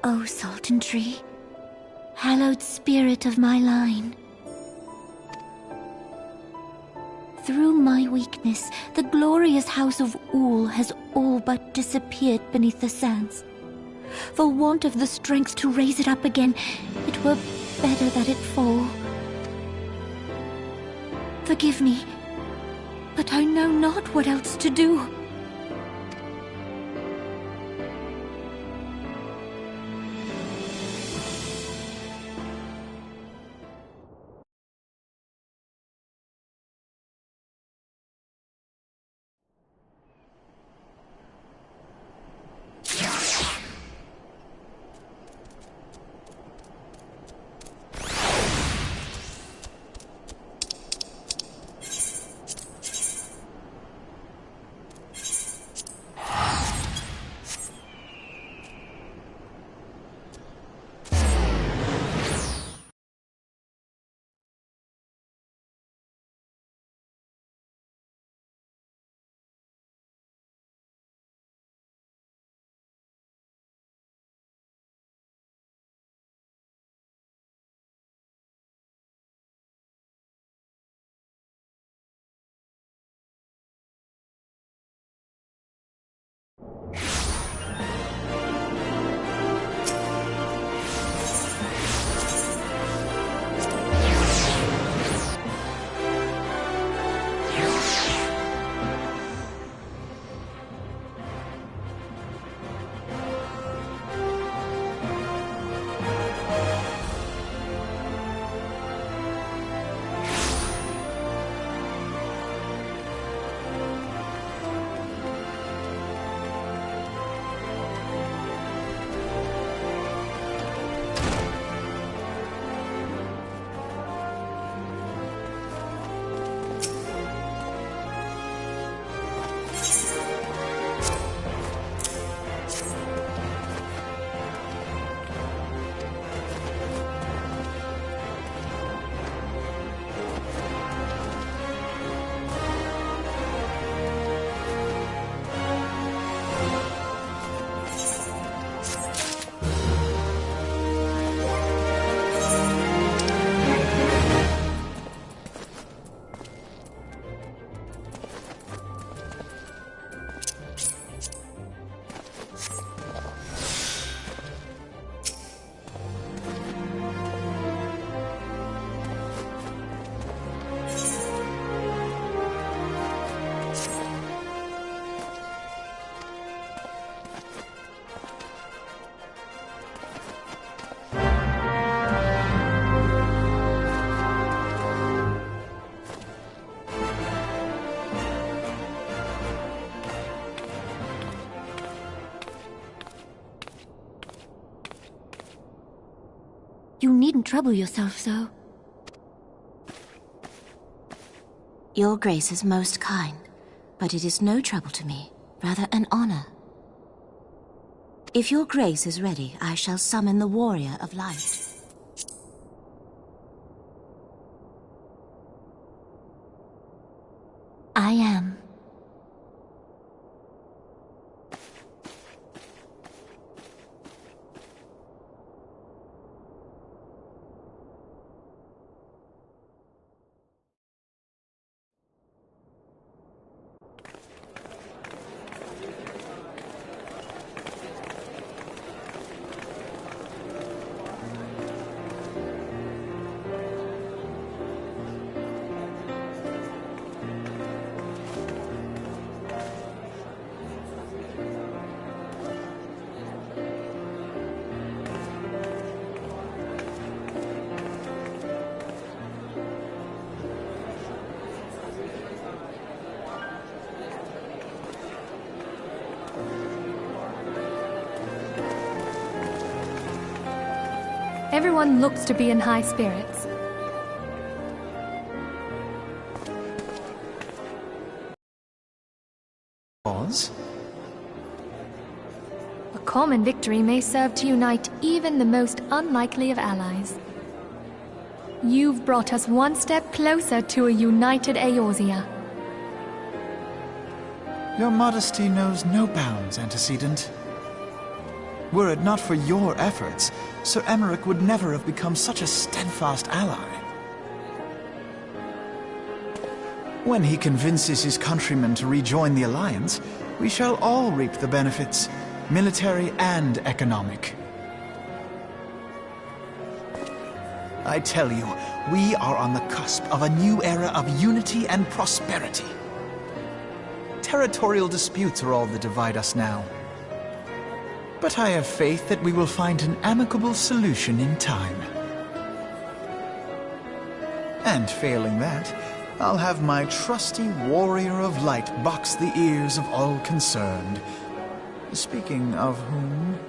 O Sultan Tree, hallowed spirit of my line. Through my weakness, the glorious house of Ul has all but disappeared beneath the sands. For want of the strength to raise it up again, it were better that it fall. Forgive me, but I know not what else to do. You needn't trouble yourself so. Your Grace is most kind, but it is no trouble to me, rather an honor. If your Grace is ready, I shall summon the Warrior of Light. I am. Everyone looks to be in high spirits. Pause. A common victory may serve to unite even the most unlikely of allies. You've brought us one step closer to a united Eorzea. Your modesty knows no bounds, antecedent. Were it not for your efforts, Sir Emmerich would never have become such a steadfast ally. When he convinces his countrymen to rejoin the Alliance, we shall all reap the benefits, military and economic. I tell you, we are on the cusp of a new era of unity and prosperity. Territorial disputes are all that divide us now. But I have faith that we will find an amicable solution in time. And failing that, I'll have my trusty warrior of light box the ears of all concerned. Speaking of whom...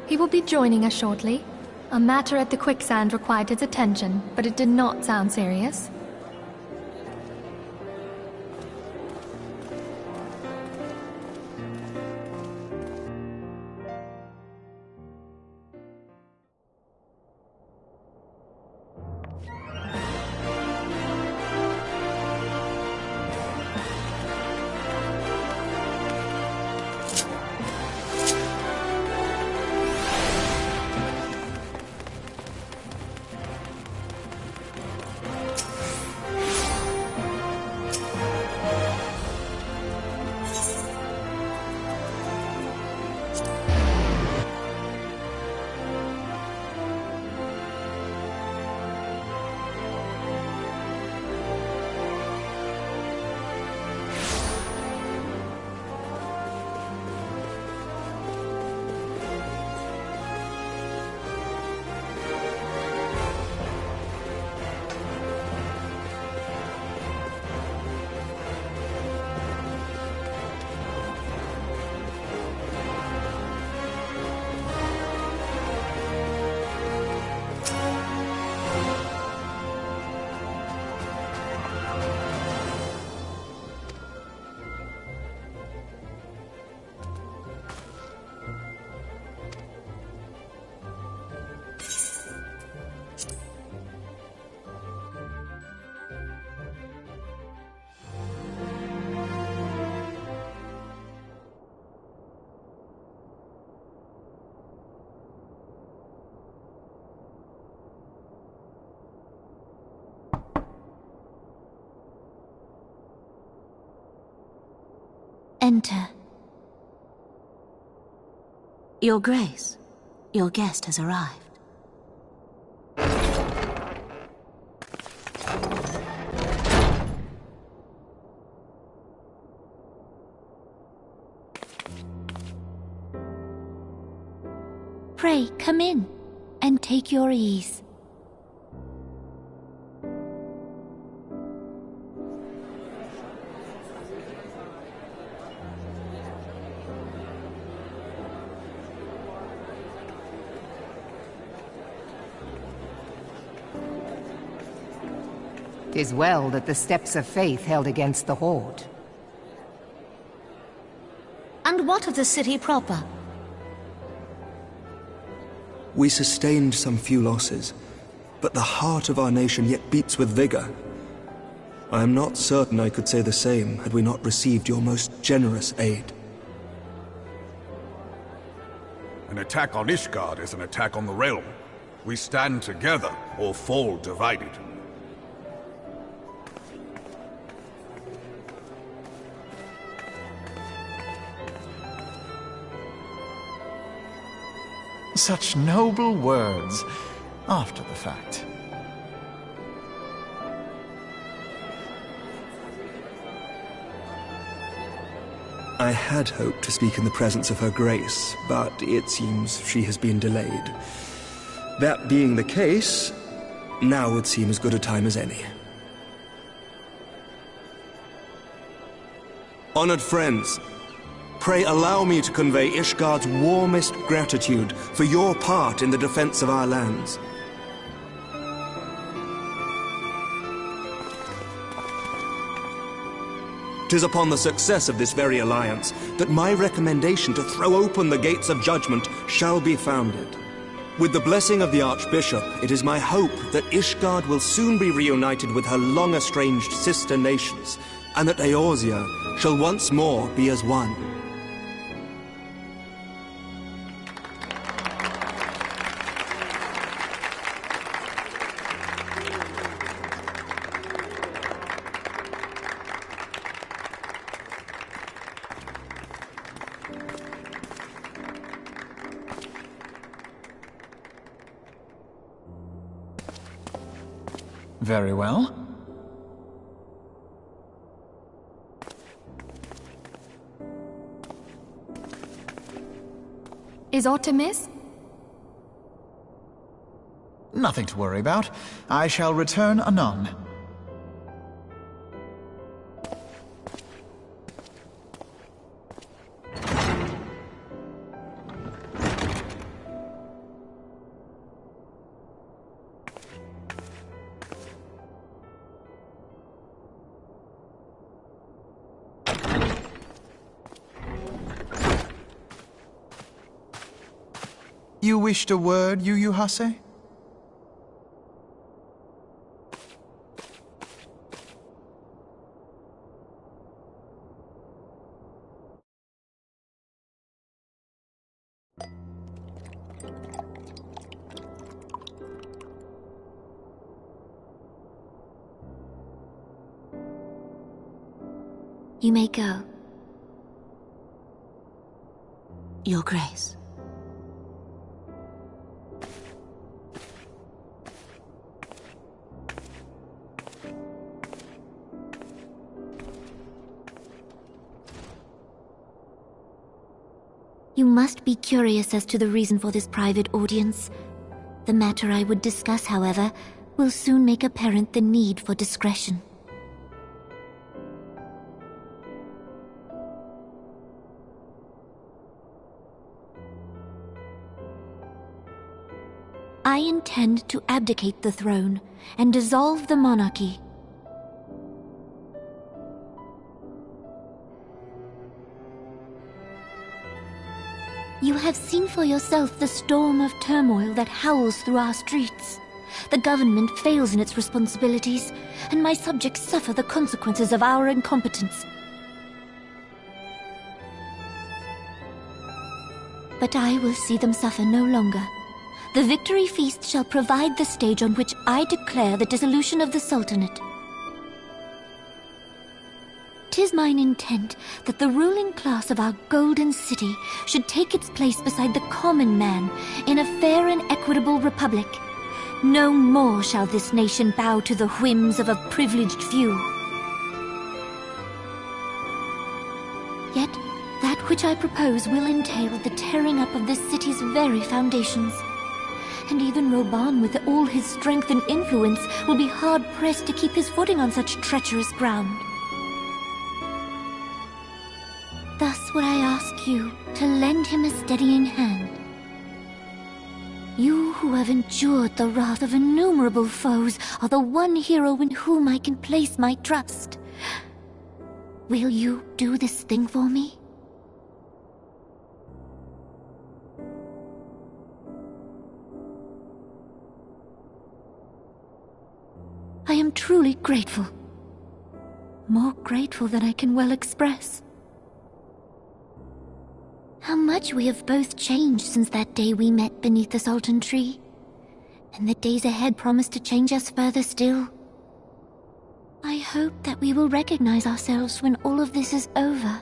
He will be joining us shortly. A matter at the quicksand required his attention, but it did not sound serious. Enter. Your Grace, your guest has arrived. Pray, come in, and take your ease. "'Tis well that the steps of faith held against the Horde." And what of the city proper? We sustained some few losses, but the heart of our nation yet beats with vigor. I am not certain I could say the same had we not received your most generous aid. An attack on Ishgard is an attack on the realm. We stand together or fall divided. Such noble words, after the fact. I had hoped to speak in the presence of her Grace, but it seems she has been delayed. That being the case, now would seem as good a time as any. Honored friends, pray allow me to convey Ishgard's warmest gratitude for your part in the defense of our lands. "'Tis upon the success of this very alliance that my recommendation to throw open the gates of judgment shall be founded. With the blessing of the Archbishop, it is my hope that Ishgard will soon be reunited with her long-estranged sister nations, and that Eorzea shall once more be as one. Very well. Is aught amiss? Nothing to worry about. I shall return anon. You wished a word, Yu Hase? You may go. Your Grace. You must be curious as to the reason for this private audience. The matter I would discuss, however, will soon make apparent the need for discretion. I intend to abdicate the throne and dissolve the monarchy. You have seen for yourself the storm of turmoil that howls through our streets. The government fails in its responsibilities, and my subjects suffer the consequences of our incompetence. But I will see them suffer no longer. The victory feast shall provide the stage on which I declare the dissolution of the Sultanate. 'Tis mine intent that the ruling class of our golden city should take its place beside the common man in a fair and equitable republic. No more shall this nation bow to the whims of a privileged few. Yet, that which I propose will entail the tearing up of this city's very foundations. And even Roban, with all his strength and influence, will be hard-pressed to keep his footing on such treacherous ground. Thus would I ask you to lend him a steadying hand. You who have endured the wrath of innumerable foes are the one hero in whom I can place my trust. Will you do this thing for me? I am truly grateful. More grateful than I can well express. How much we have both changed since that day we met beneath the Sultan tree. And the days ahead promise to change us further still. I hope that we will recognize ourselves when all of this is over.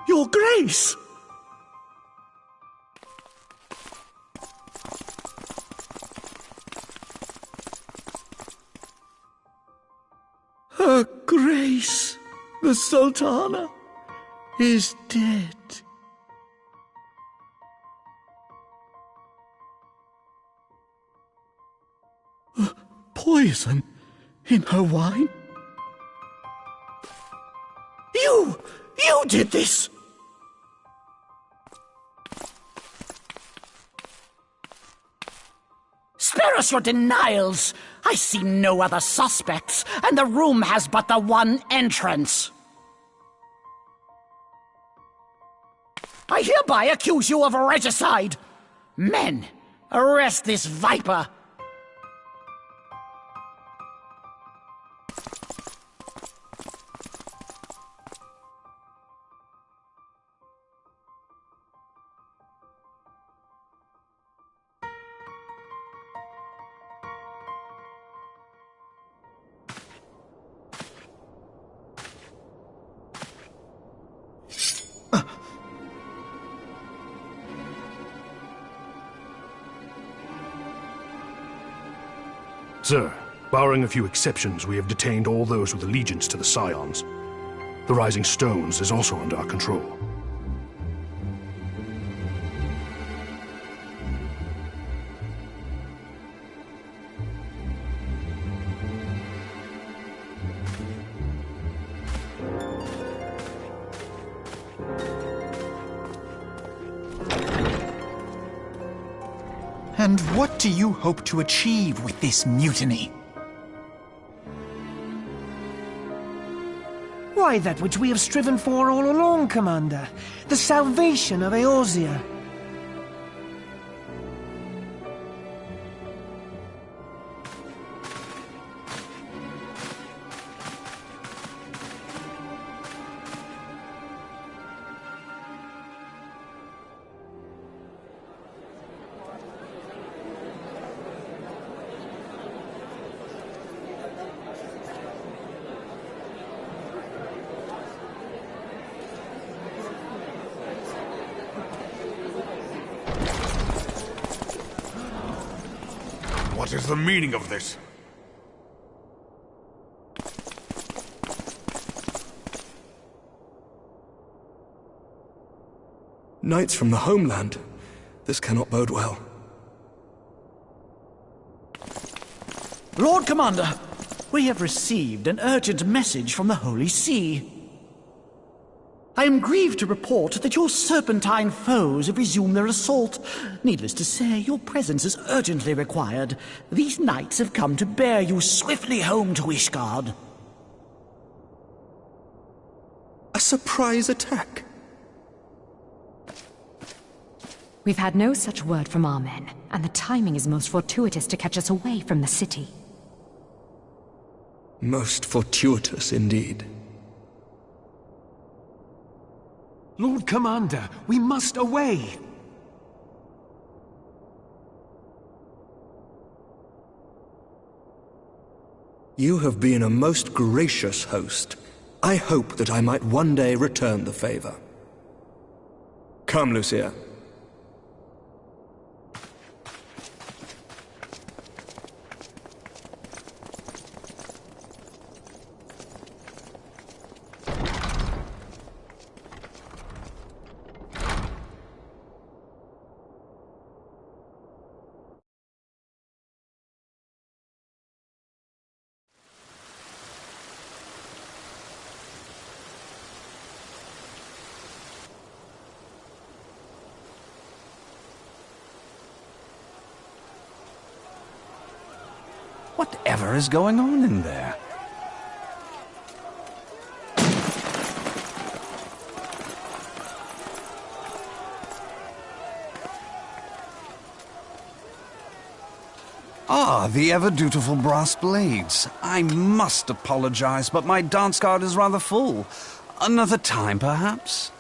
Your Grace! The Sultana is dead. Poison in her wine? You did this! Spare us your denials! I see no other suspects, and the room has but the one entrance. I hereby accuse you of regicide! Men, arrest this viper! Sir, barring a few exceptions, we have detained all those with allegiance to the Scions. The Rising Stones is also under our control. And what do you hope to achieve with this mutiny? Why, that which we have striven for all along, Commander. The salvation of Eorzea. What is the meaning of this? Knights from the homeland. This cannot bode well. Lord Commander, we have received an urgent message from the Holy See. I am grieved to report that your serpentine foes have resumed their assault. Needless to say, your presence is urgently required. These knights have come to bear you swiftly home to Ishgard. A surprise attack? We've had no such word from our men, and the timing is most fortuitous to catch us away from the city. Most fortuitous indeed. Lord Commander, we must away! You have been a most gracious host. I hope that I might one day return the favor. Come, Lucia. Whatever is going on in there? Ah, the ever-dutiful brass blades. I must apologize, but my dance card is rather full. Another time, perhaps?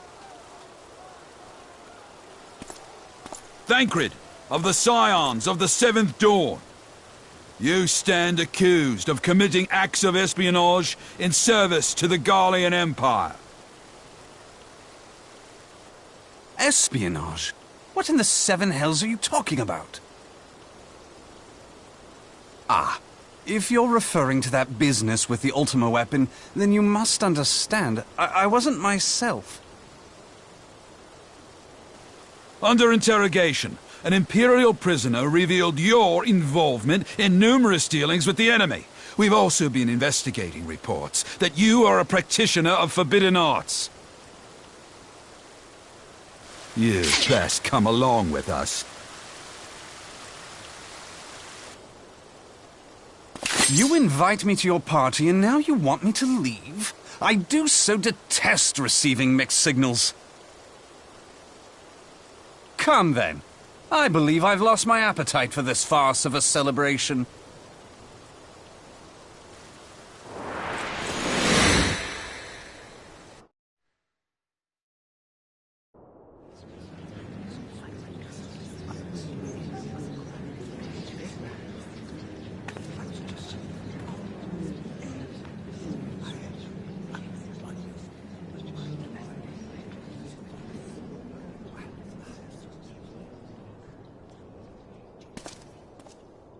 Thancred, of the Scions of the Seventh Dawn. You stand accused of committing acts of espionage in service to the Garlean Empire. Espionage? What in the seven hells are you talking about? Ah, If you're referring to that business with the Ultima weapon, then you must understand, I wasn't myself. Under interrogation, an Imperial prisoner revealed your involvement in numerous dealings with the enemy. We've also been investigating reports that you are a practitioner of forbidden arts. You'd best come along with us. You invite me to your party and now you want me to leave? I do so detest receiving mixed signals. Come then. I believe I've lost my appetite for this farce of a celebration.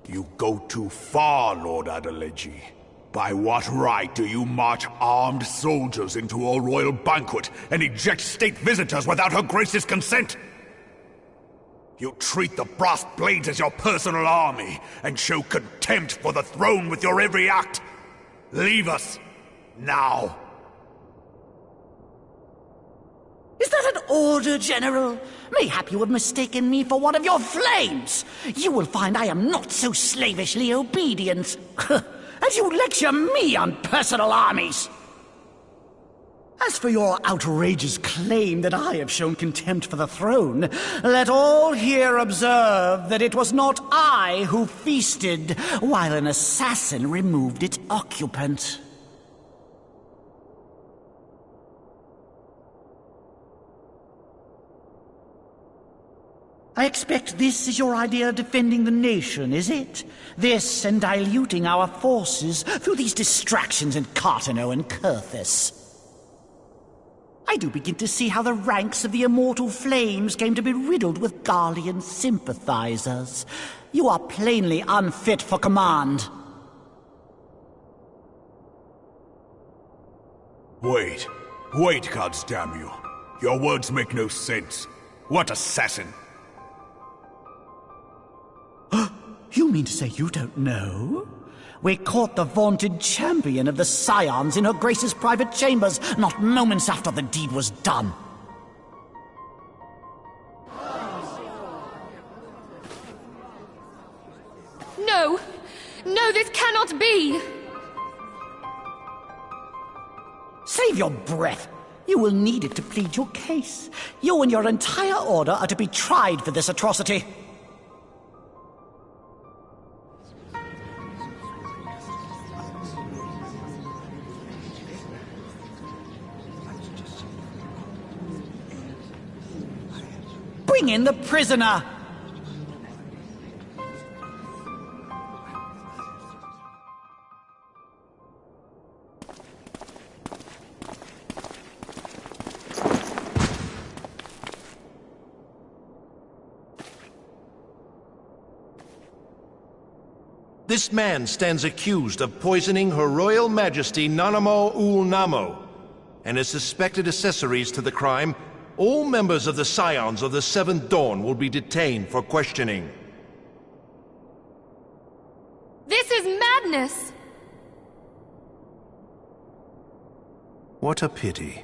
You go too far, Lord Adeleji. By what right do you march armed soldiers into a royal banquet and eject state visitors without her grace's consent? You treat the brass blades as your personal army and show contempt for the throne with your every act. Leave us, now. Is that an order, General? Mayhap you have mistaken me for one of your flames. You will find I am not so slavishly obedient. As you lecture me on personal armies. As for your outrageous claim that I have shown contempt for the throne, let all here observe that it was not I who feasted while an assassin removed its occupant. I expect this is your idea of defending the nation, is it? This and diluting our forces through these distractions in Cartano and Kurthis. I do begin to see how the ranks of the Immortal Flames came to be riddled with Garlean sympathizers. You are plainly unfit for command. Wait, goddamn you. Your words make no sense. What assassin? You mean to say you don't know? We caught the vaunted champion of the Scions in her Grace's private chambers, not moments after the deed was done. No! No, this cannot be! Save your breath. You will need it to plead your case. You and your entire order are to be tried for this atrocity. Bring in the prisoner! This man stands accused of poisoning Her Royal Majesty Nanamo Ul Namo, and as suspected accessories to the crime, all members of the Scions of the Seventh Dawn will be detained for questioning. This is madness! What a pity.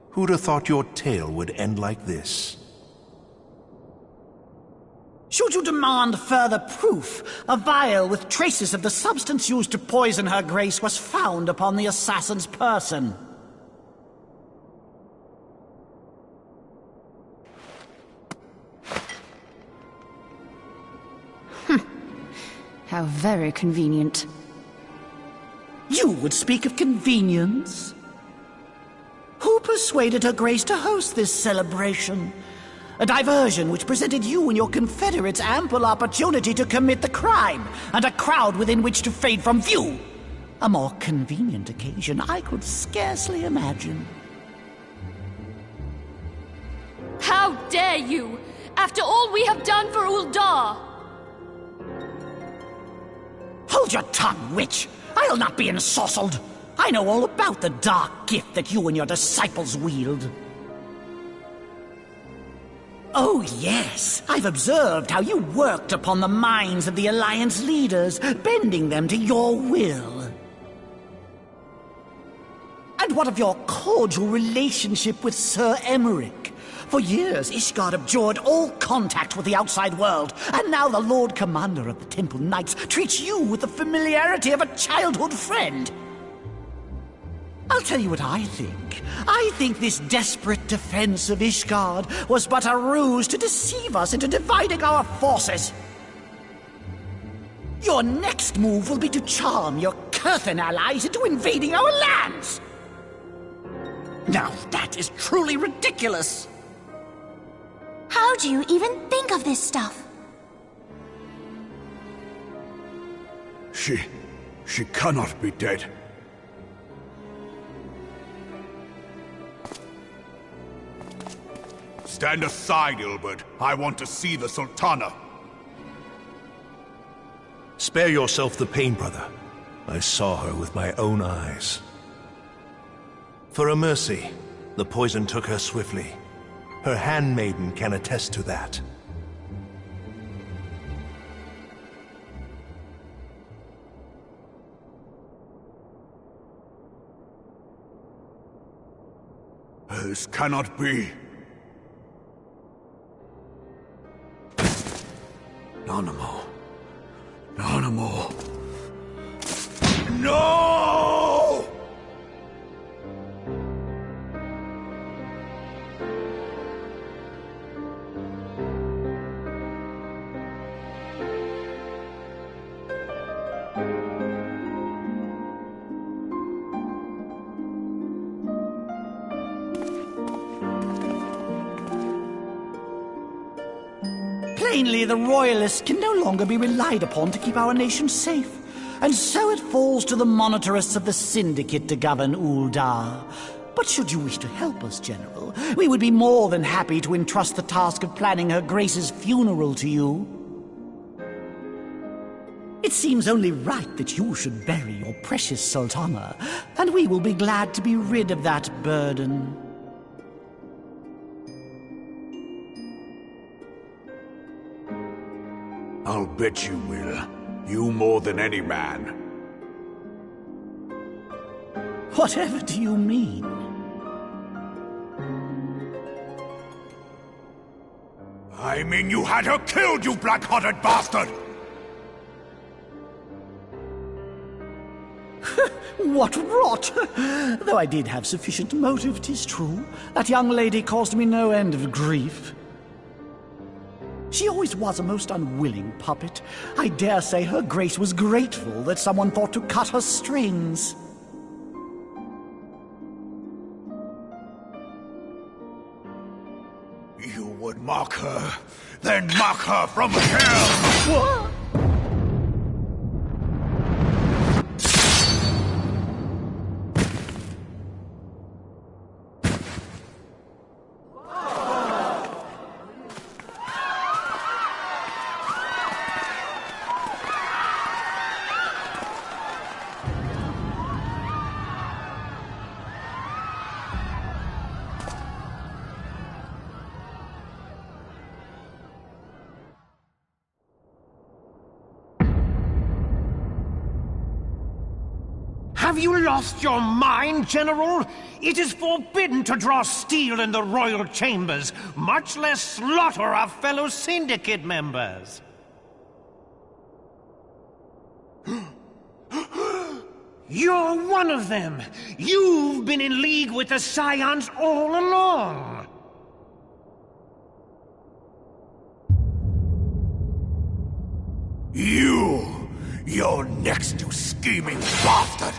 Who'd have thought your tale would end like this? Should you demand further proof, a vial with traces of the substance used to poison Her Grace was found upon the assassin's person. How very convenient. You would speak of convenience? Who persuaded Her Grace to host this celebration? A diversion which presented you and your confederates ample opportunity to commit the crime, and a crowd within which to fade from view. A more convenient occasion I could scarcely imagine. How dare you! After all we have done for Uldar! Hold your tongue, witch! I'll not be ensorcelled! I know all about the dark gift that you and your disciples wield. Oh, yes. I've observed how you worked upon the minds of the Alliance leaders, bending them to your will. And what of your cordial relationship with Sir Emmerich? For years, Ishgard abjured all contact with the outside world, and now the Lord Commander of the Temple Knights treats you with the familiarity of a childhood friend. I'll tell you what I think. I think this desperate defense of Ishgard was but a ruse to deceive us into dividing our forces. Your next move will be to charm your Kurthan allies into invading our lands. Now that is truly ridiculous. How do you even think of this stuff? She cannot be dead. Stand aside, Ilbert. I want to see the Sultana. Spare yourself the pain, brother. I saw her with my own eyes. For a mercy, the poison took her swiftly. Her handmaiden can attest to that. This cannot be. Nanamo. Nanamo. No! Plainly, the Royalists can no longer be relied upon to keep our nation safe. And so it falls to the monitorists of the Syndicate to govern Uldar. But should you wish to help us, General, we would be more than happy to entrust the task of planning Her Grace's funeral to you. It seems only right that you should bury your precious Sultana, and we will be glad to be rid of that burden. I'll bet you will. You more than any man. Whatever do you mean? I mean you had her killed, you black-hearted bastard! What rot! Though I did have sufficient motive, 'tis true. That young lady caused me no end of grief. She always was a most unwilling puppet. I dare say Her Grace was grateful that someone thought to cut her strings. You would mock her, then mock her from hell! What? Have you lost your mind, General? It is forbidden to draw steel in the royal chambers, much less slaughter our fellow Syndicate members. You're one of them! You've been in league with the Scions all along! You're next, you scheming bastard!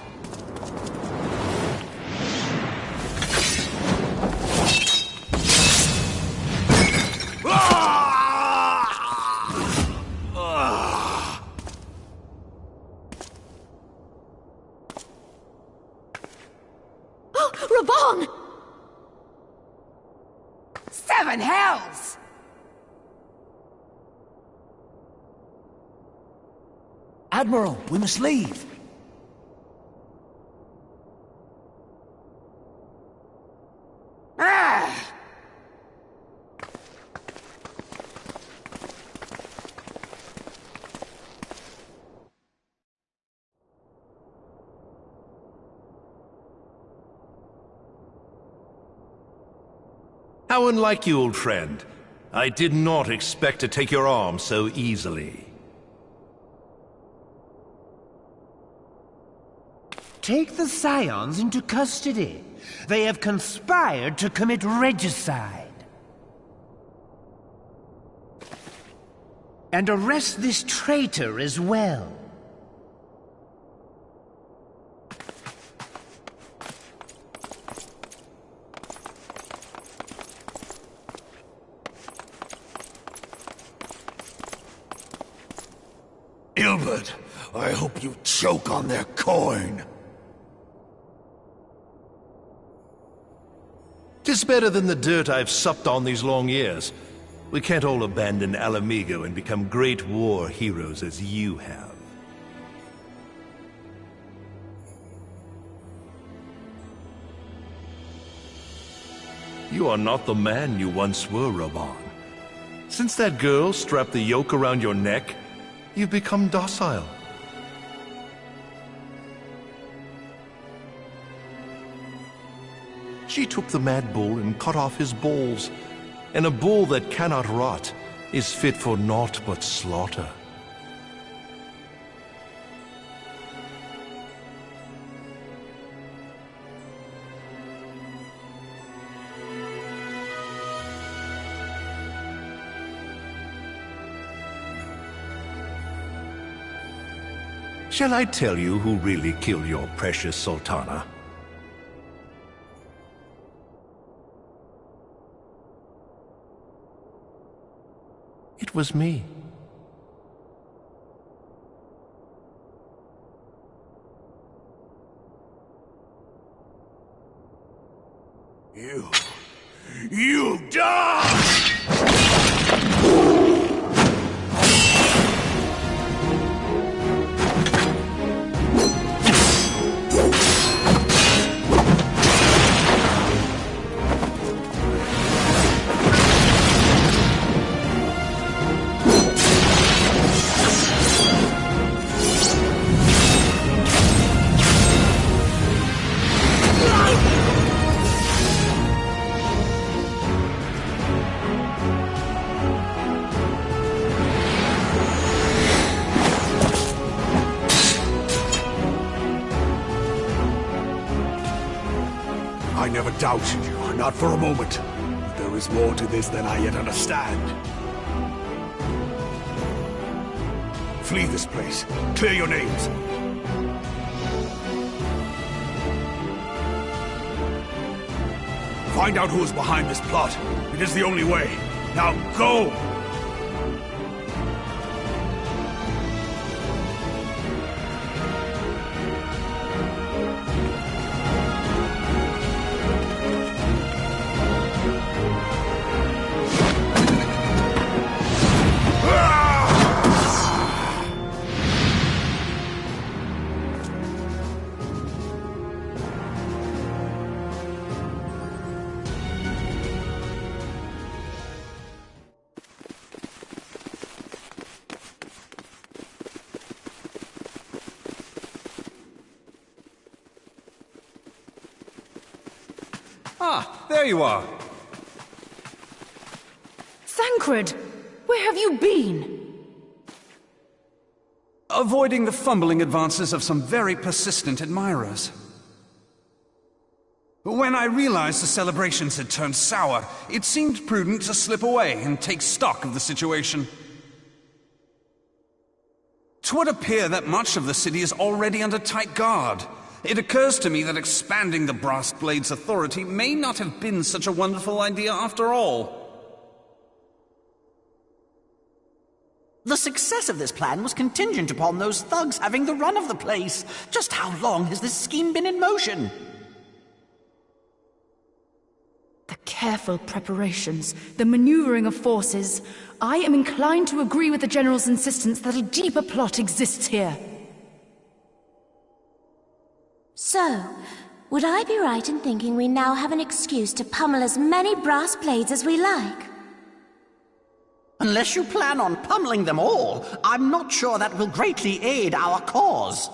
Raban! Seven hells! Admiral, we must leave. How unlike you, old friend. I did not expect to take your arm so easily. Take the Scions into custody. They have conspired to commit regicide. And arrest this traitor as well. Ilbert, I hope you choke on their coin. 'Tis better than the dirt I've supped on these long years. We can't all abandon Alamigo and become great war heroes as you have. You are not the man you once were, Raban. Since that girl strapped the yoke around your neck, you've become docile. She took the mad bull and cut off his balls, and a bull that cannot rot is fit for naught but slaughter. Shall I tell you who really killed your precious Sultana? It was me. You die! I never doubted you, not for a moment. But there is more to this than I yet understand. Flee this place. Clear your names. Find out who is behind this plot. It is the only way. Now go! Ah, there you are. Thancred! Where have you been? Avoiding the fumbling advances of some very persistent admirers. When I realized the celebrations had turned sour, it seemed prudent to slip away and take stock of the situation. 'Twould appear that much of the city is already under tight guard. It occurs to me that expanding the Brass Blade's authority may not have been such a wonderful idea after all. The success of this plan was contingent upon those thugs having the run of the place. Just how long has this scheme been in motion? The careful preparations, the maneuvering of forces, I am inclined to agree with the General's insistence that a deeper plot exists here. So, would I be right in thinking we now have an excuse to pummel as many brass blades as we like? Unless you plan on pummeling them all, I'm not sure that will greatly aid our cause.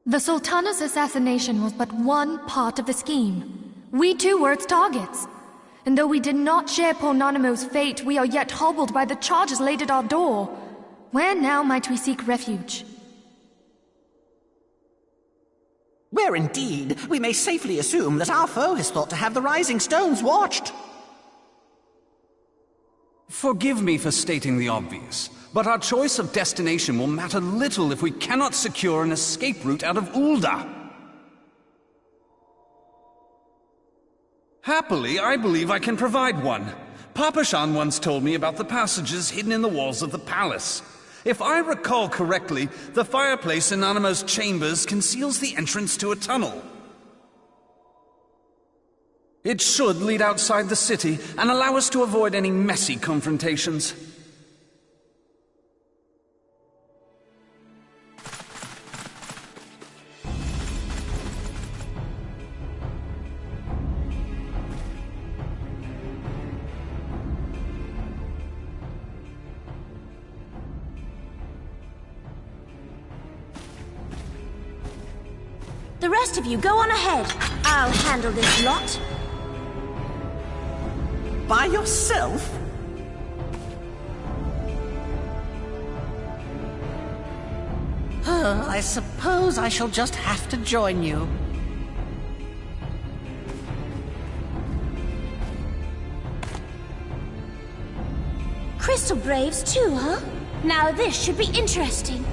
The Sultana's assassination was but one part of the scheme. We too were its targets. And though we did not share Pornanimo's fate, we are yet hobbled by the charges laid at our door. Where now might we seek refuge? Where indeed, we may safely assume that our foe has thought to have the Rising Stones watched. Forgive me for stating the obvious, but our choice of destination will matter little if we cannot secure an escape route out of Ul'dah. Happily, I believe I can provide one. Papashan once told me about the passages hidden in the walls of the palace. If I recall correctly, the fireplace in Nanimo's chambers conceals the entrance to a tunnel. It should lead outside the city and allow us to avoid any messy confrontations. The rest of you, go on ahead. I'll handle this lot. By yourself? I suppose I shall just have to join you. Crystal Braves too, huh? Now this should be interesting.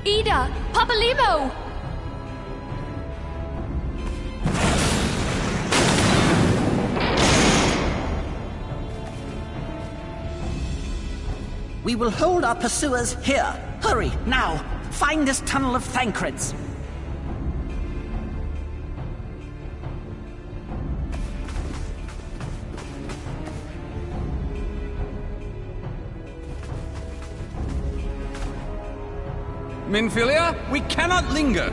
Ida! Papalimo! We will hold our pursuers here. Hurry, now! Find this tunnel of Thancred's. Minfilia, we cannot linger!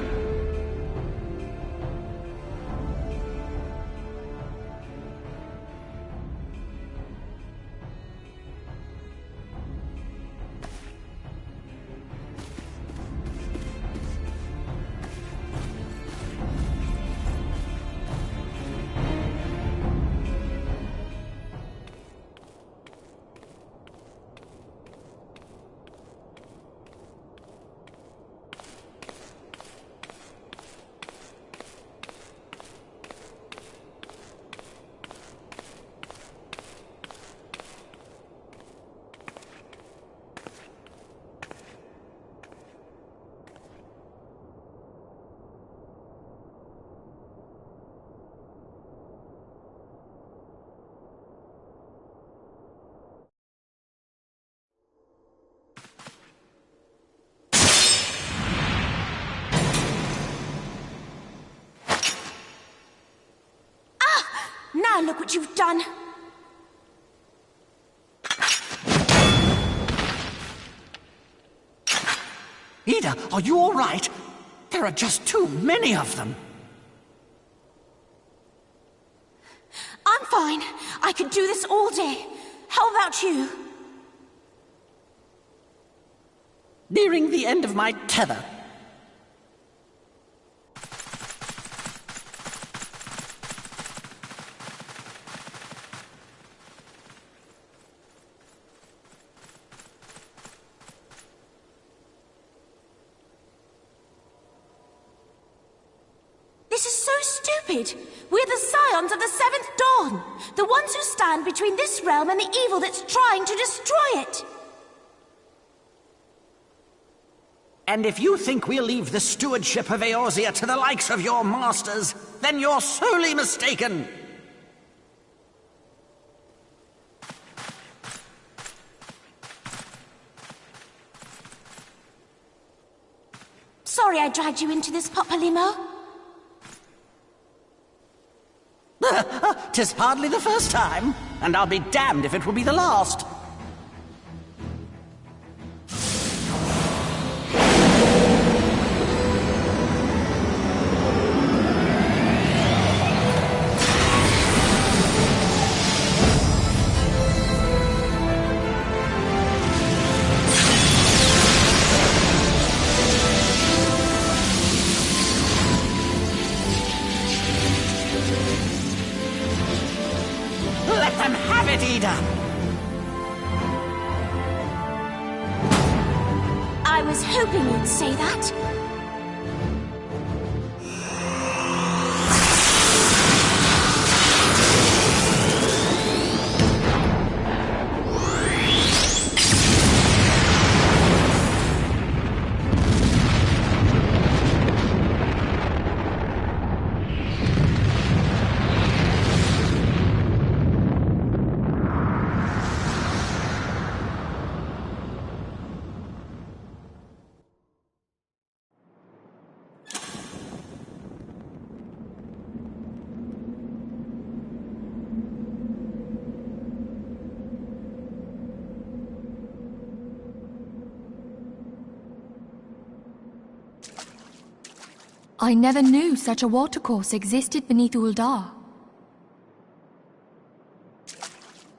Now look what you've done! Ida, are you all right? There are just too many of them. I'm fine. I could do this all day. How about you? Nearing the end of my tether. This is so stupid! We're the scions of the Seventh Dawn! The ones who stand between this realm and the evil that's trying to destroy it! And if you think we'll leave the stewardship of Eorzea to the likes of your masters, then you're sorely mistaken! Sorry I dragged you into this, Papalimo. 'tis hardly the first time, and I'll be damned if it will be the last. Let them have it, Ida! I was hoping you'd say that. I never knew such a watercourse existed beneath Uldar.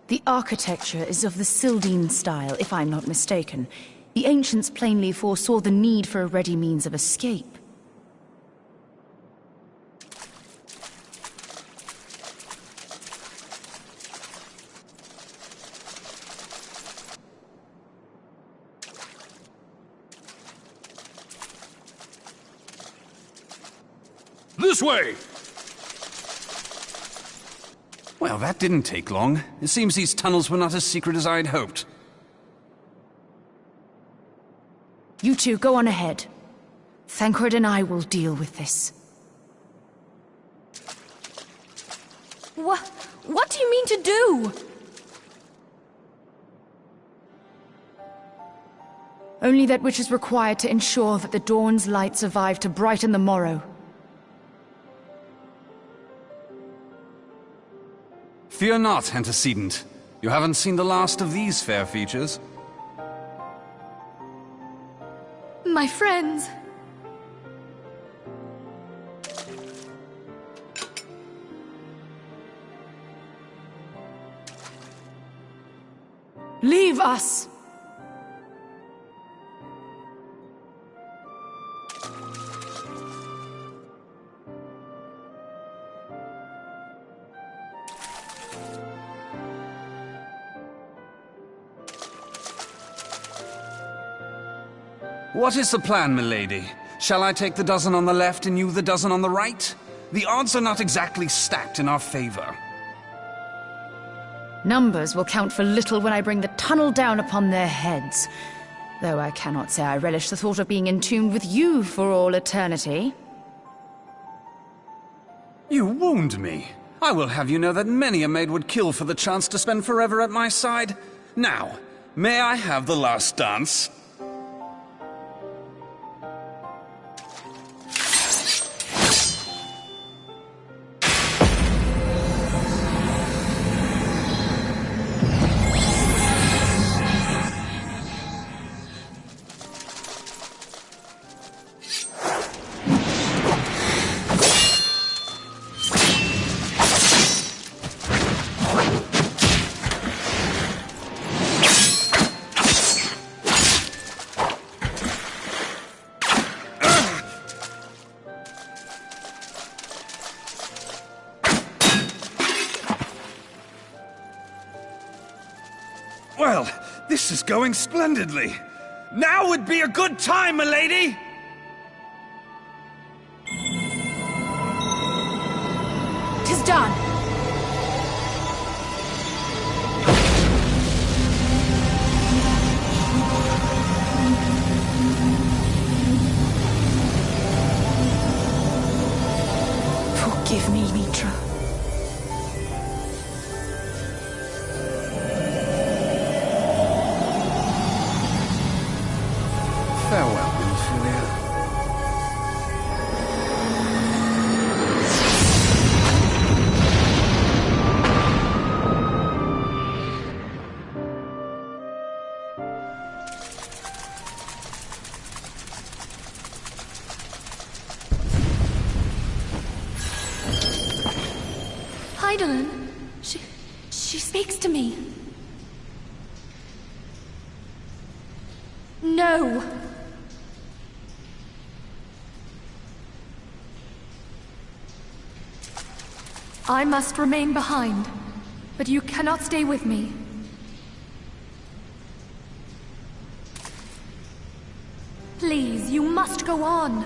The architecture is of the Sildine style, if I'm not mistaken. The ancients plainly foresaw the need for a ready means of escape. This way! Well, that didn't take long. It seems these tunnels were not as secret as I'd hoped. You two, go on ahead. Thancred and I will deal with this. What do you mean to do? Only that which is required to ensure that the dawn's light survive to brighten the morrow. Fear not, antecedent. You haven't seen the last of these fair features. My friends. Leave us! What is the plan, milady? Shall I take the dozen on the left and you the dozen on the right? The odds are not exactly stacked in our favor. Numbers will count for little when I bring the tunnel down upon their heads. Though I cannot say I relish the thought of being entombed with you for all eternity. You wound me. I will have you know that many a maid would kill for the chance to spend forever at my side. Now, may I have the last dance? Well, this is going splendidly. Now would be a good time, milady! "'Tis done! Forgive me, Mitra. Farewell, Ophelia. Magdalene, she speaks to me. No. I must remain behind, but you cannot stay with me. Please, you must go on.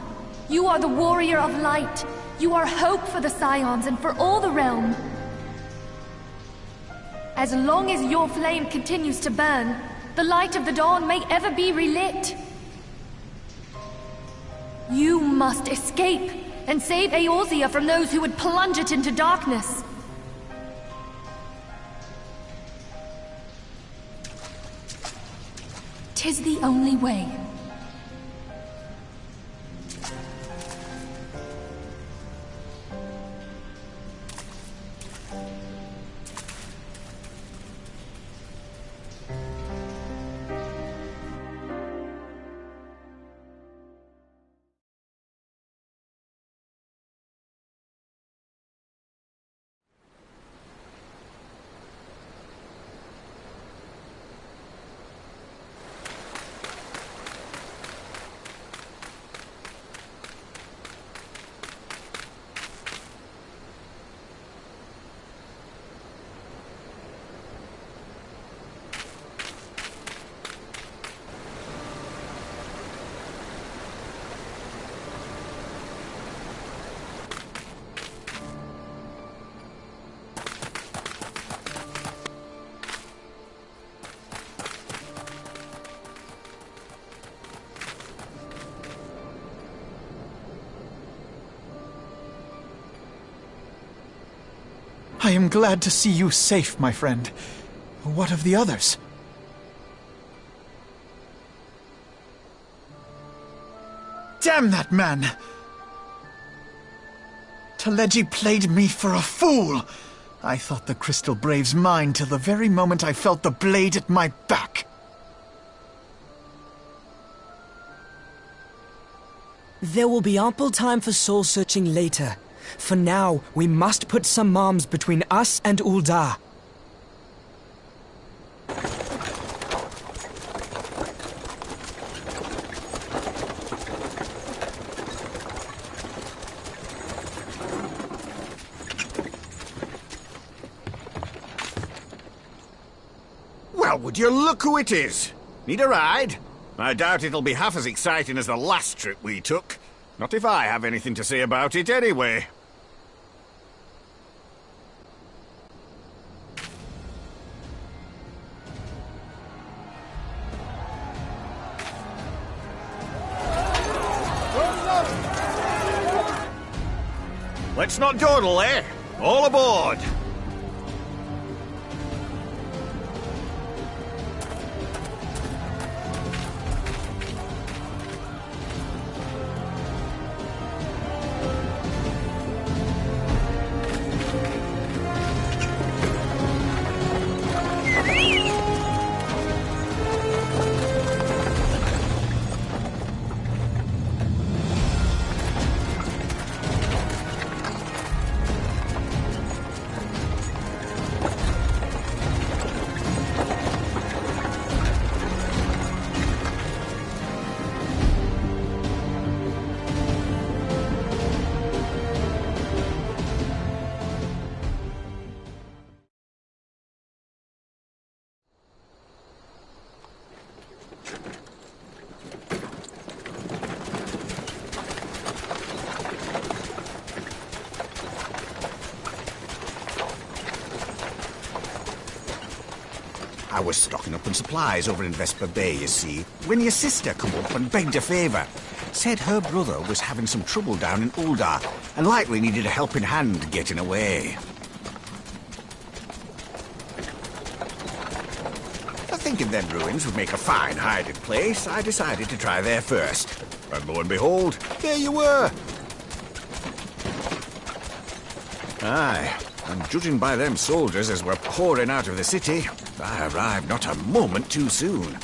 You are the warrior of light. You are hope for the Scions and for all the realm. As long as your flame continues to burn, the light of the dawn may ever be relit. You must escape and save Eorzea from those who would plunge it into darkness. "'Tis the only way. I am glad to see you safe, my friend. What of the others? Damn that man! Taleji played me for a fool! I thought the Crystal Brave's mine till the very moment I felt the blade at my back. There will be ample time for soul-searching later. For now, we must put some arms between us and Ul'dah. Well, would you look who it is? Need a ride? I doubt it'll be half as exciting as the last trip we took. Not if I have anything to say about it anyway. Let's not dawdle, eh? All aboard! I was stocking up on supplies over in Vesper Bay, you see, when your sister come up and begged a favour. Said her brother was having some trouble down in Ul'dah, and likely needed a helping hand getting away. Thinking them ruins would make a fine hiding place, I decided to try there first. And lo and behold, there you were! Aye, and judging by them soldiers as were pouring out of the city, I arrived not a moment too soon.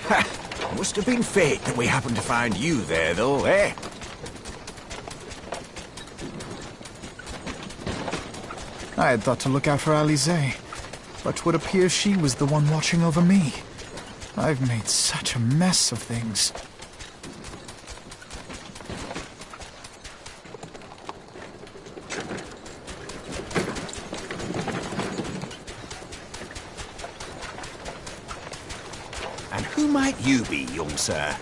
Ha! Must have been fate that we happened to find you there, though, eh? I had thought to look out for Alize, but would appear she was the one watching over me. I've made such a mess of things. And who might you be, young sir?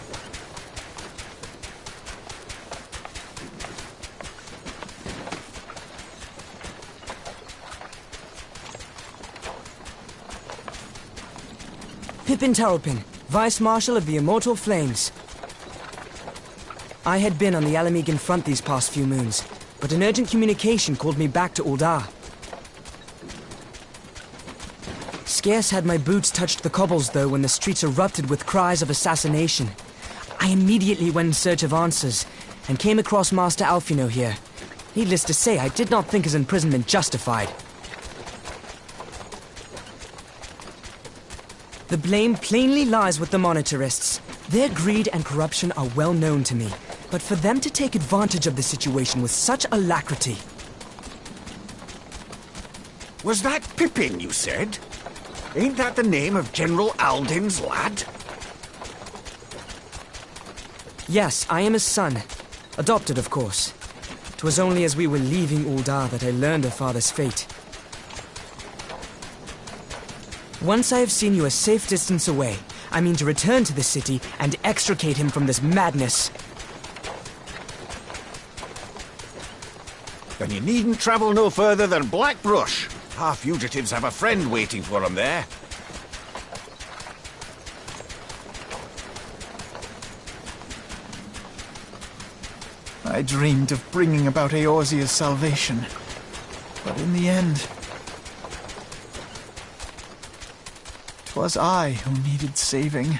Pippin Taropin, Vice Marshal of the Immortal Flames. I had been on the Alamegan front these past few moons, but an urgent communication called me back to Uldar. Scarce had my boots touched the cobbles, though, when the streets erupted with cries of assassination. I immediately went in search of answers, and came across Master Alfino here. Needless to say, I did not think his imprisonment justified. The blame plainly lies with the Monitarists. Their greed and corruption are well known to me, but for them to take advantage of the situation with such alacrity... Was that Pippin, you said? Ain't that the name of General Aldin's lad? Yes, I am his son. Adopted, of course. 'Twas only as we were leaving Uldar that I learned of father's fate. Once I have seen you a safe distance away, I mean to return to the city and extricate him from this madness. Then you needn't travel no further than Blackbrush. Our fugitives have a friend waiting for them there. I dreamed of bringing about Eorzea's salvation, but in the end, 'twas I who needed saving.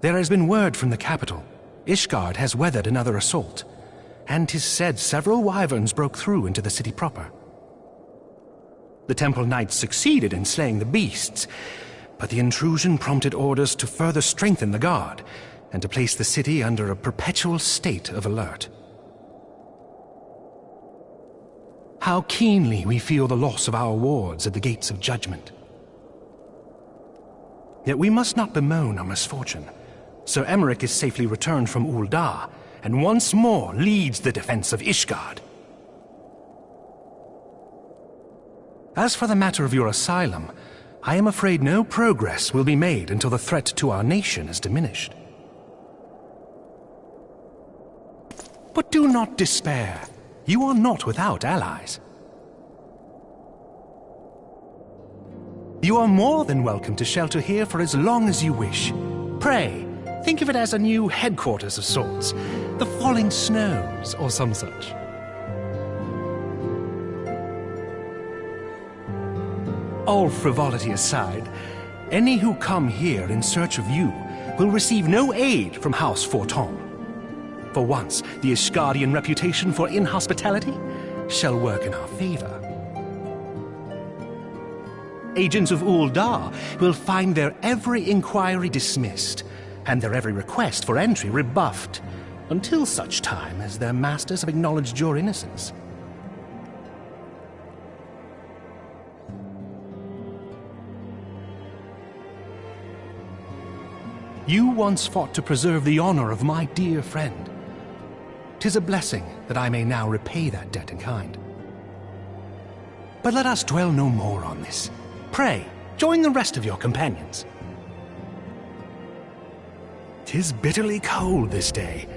There has been word from the capital. Ishgard has weathered another assault, and 'tis said several wyverns broke through into the city proper. The Temple Knights succeeded in slaying the beasts, but the intrusion prompted orders to further strengthen the guard, and to place the city under a perpetual state of alert. How keenly we feel the loss of our wards at the gates of judgment. Yet we must not bemoan our misfortune. Sir Emmerich is safely returned from Ul'dah, and once more leads the defense of Ishgard. As for the matter of your asylum, I am afraid no progress will be made until the threat to our nation is diminished. But do not despair. You are not without allies. You are more than welcome to shelter here for as long as you wish. Pray, think of it as a new headquarters of sorts. The Falling Snows, or some such. All frivolity aside, any who come here in search of you will receive no aid from House Forton. For once, the Ishgardian reputation for inhospitality shall work in our favor. Agents of Ul'dah will find their every inquiry dismissed, and their every request for entry rebuffed, until such time as their masters have acknowledged your innocence. You once fought to preserve the honor of my dear friend. 'Tis a blessing that I may now repay that debt in kind. But let us dwell no more on this. Pray, join the rest of your companions. 'Tis bitterly cold this day.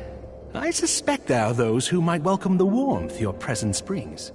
I suspect there are those who might welcome the warmth your presence brings.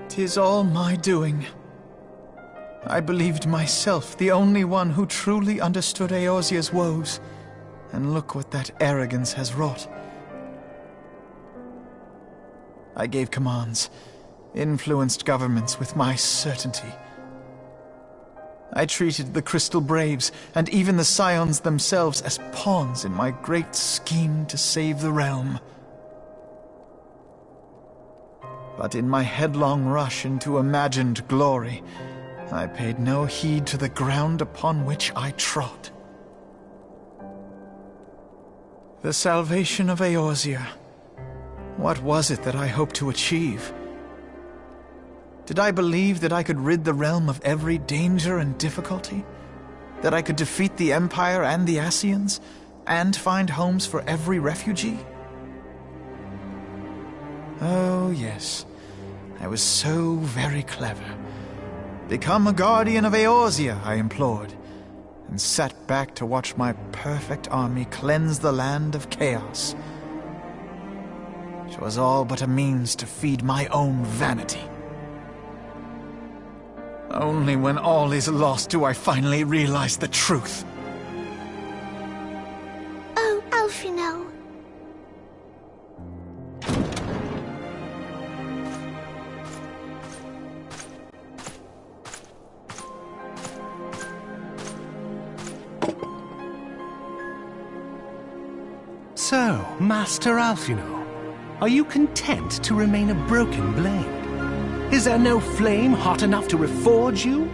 "'Tis all my doing. I believed myself the only one who truly understood Eorzea's woes, and look what that arrogance has wrought. I gave commands, influenced governments with my certainty. I treated the Crystal Braves, and even the Scions themselves, as pawns in my great scheme to save the realm. But in my headlong rush into imagined glory, I paid no heed to the ground upon which I trod. The salvation of Eorzea. What was it that I hoped to achieve? Did I believe that I could rid the realm of every danger and difficulty? That I could defeat the Empire and the Ascians, and find homes for every refugee? Oh, yes. I was so very clever. Become a guardian of Eorzea, I implored, and sat back to watch my perfect army cleanse the land of chaos. 'Twas all but a means to feed my own vanity. Only when all is lost do I finally realize the truth. Oh, Alphinaud. So, Master Alfino, are you content to remain a broken blade? Is there no flame hot enough to reforge you?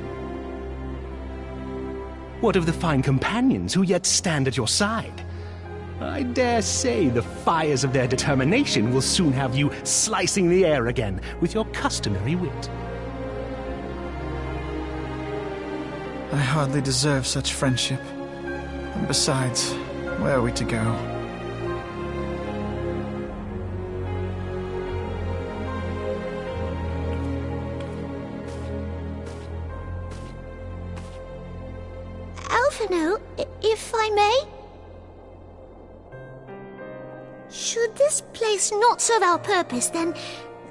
What of the fine companions who yet stand at your side? I dare say the fires of their determination will soon have you slicing the air again with your customary wit. I hardly deserve such friendship. And besides, where are we to go? Alfino, if I may? Should this place not serve our purpose, then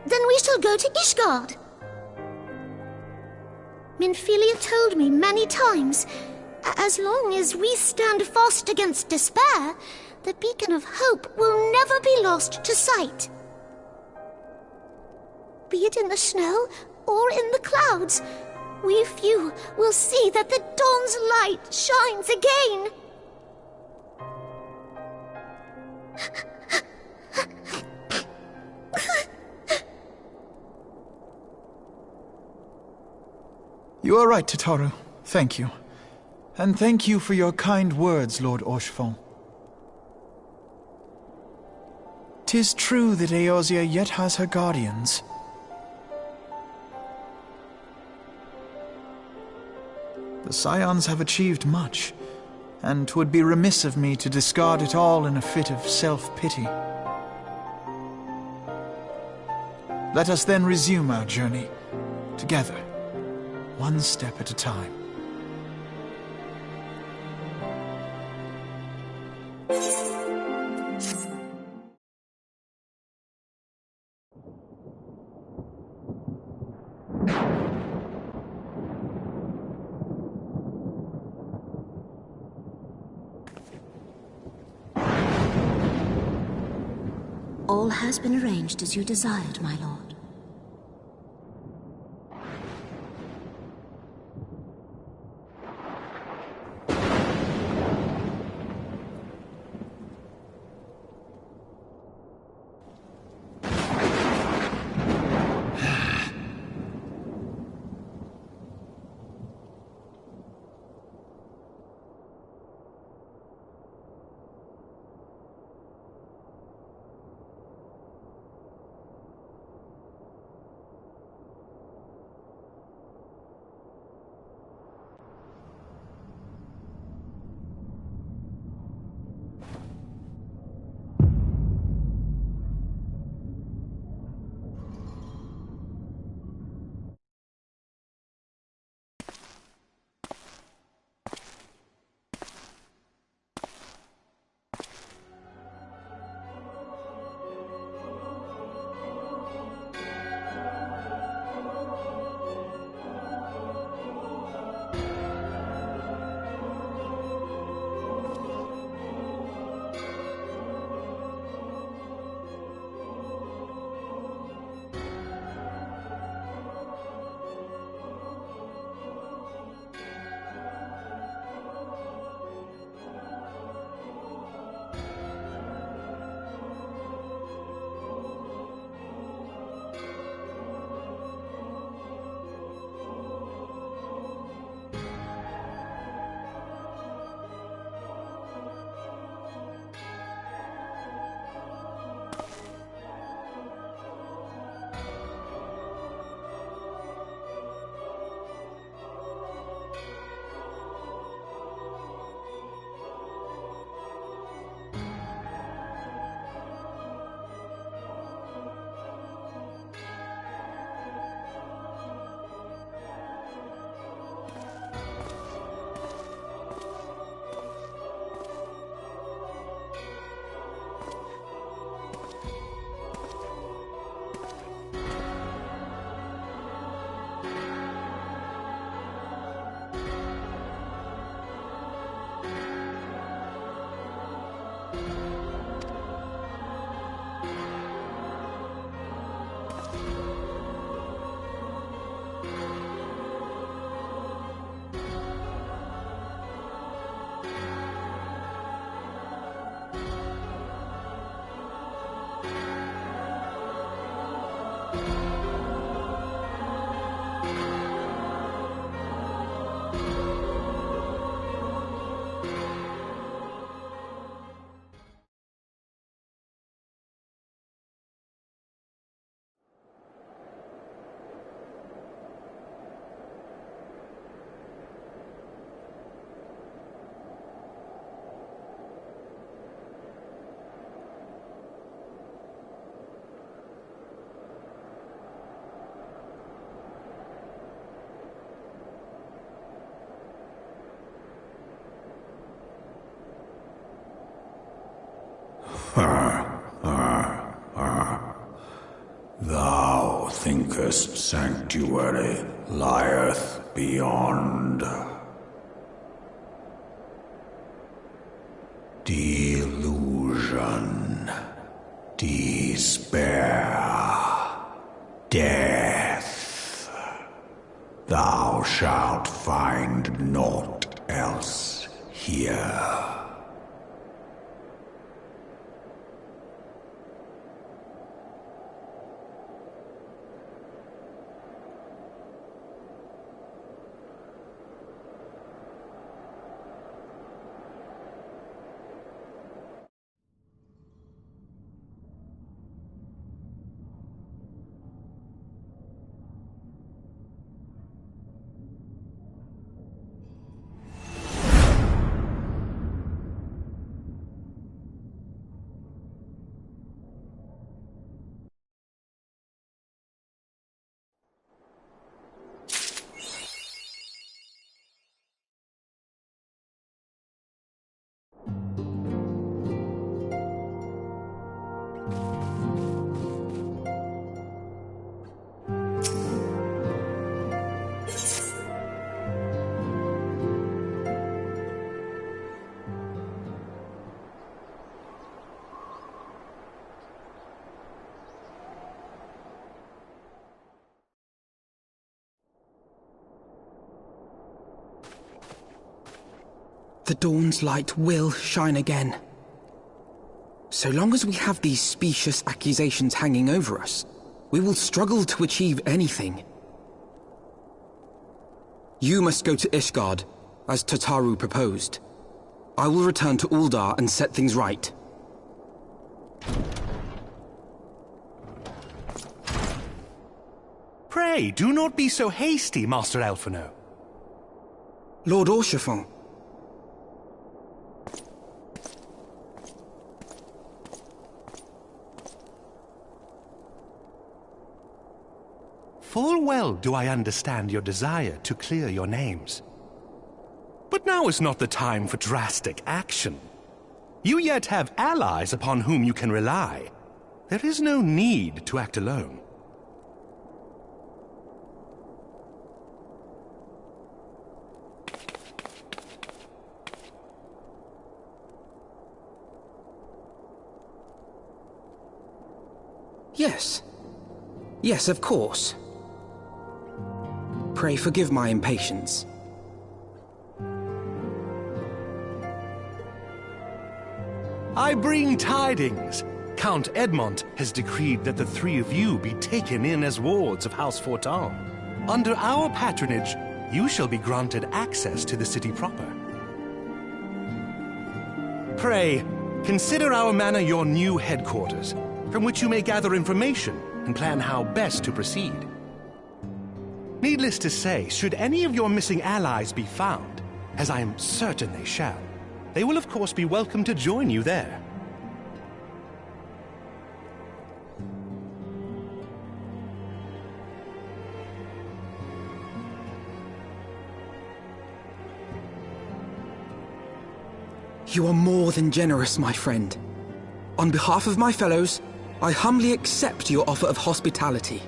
we shall go to Ishgard. Minfilia told me many times, as long as we stand fast against despair, the beacon of hope will never be lost to sight. Be it in the snow or in the clouds, we few will see that the dawn's light shines again. You are right, Tataru. Thank you. And thank you for your kind words, Lord Orshfall. 'Tis true that Eorzea yet has her guardians. The Scions have achieved much, and 'twould be remiss of me to discard it all in a fit of self-pity. Let us then resume our journey, together, one step at a time. All has been arranged as you desired, my lord. Thou thinkest sanctuary lieth beyond. Delusion, despair, death. Thou shalt find naught else here. The dawn's light will shine again. So long as we have these specious accusations hanging over us, we will struggle to achieve anything. You must go to Ishgard, as Tataru proposed. I will return to Uldar and set things right. Pray, do not be so hasty, Master Alphino. Lord Orchefon. Full well do I understand your desire to clear your names. But now is not the time for drastic action. You yet have allies upon whom you can rely. There is no need to act alone. Yes. Yes, of course. Pray forgive my impatience. I bring tidings. Count Edmont has decreed that the three of you be taken in as wards of House Fortin. Under our patronage, you shall be granted access to the city proper. Pray, consider our manor your new headquarters, from which you may gather information and plan how best to proceed. Needless to say, should any of your missing allies be found, as I am certain they shall, they will of course be welcome to join you there. You are more than generous, my friend. On behalf of my fellows, I humbly accept your offer of hospitality.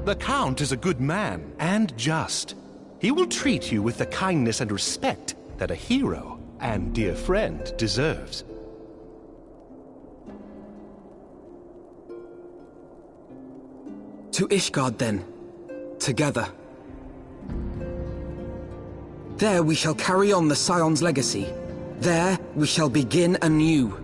The Count is a good man, and just. He will treat you with the kindness and respect that a hero and dear friend deserves. To Ishgard, then. Together. There we shall carry on the Scion's legacy. There we shall begin anew.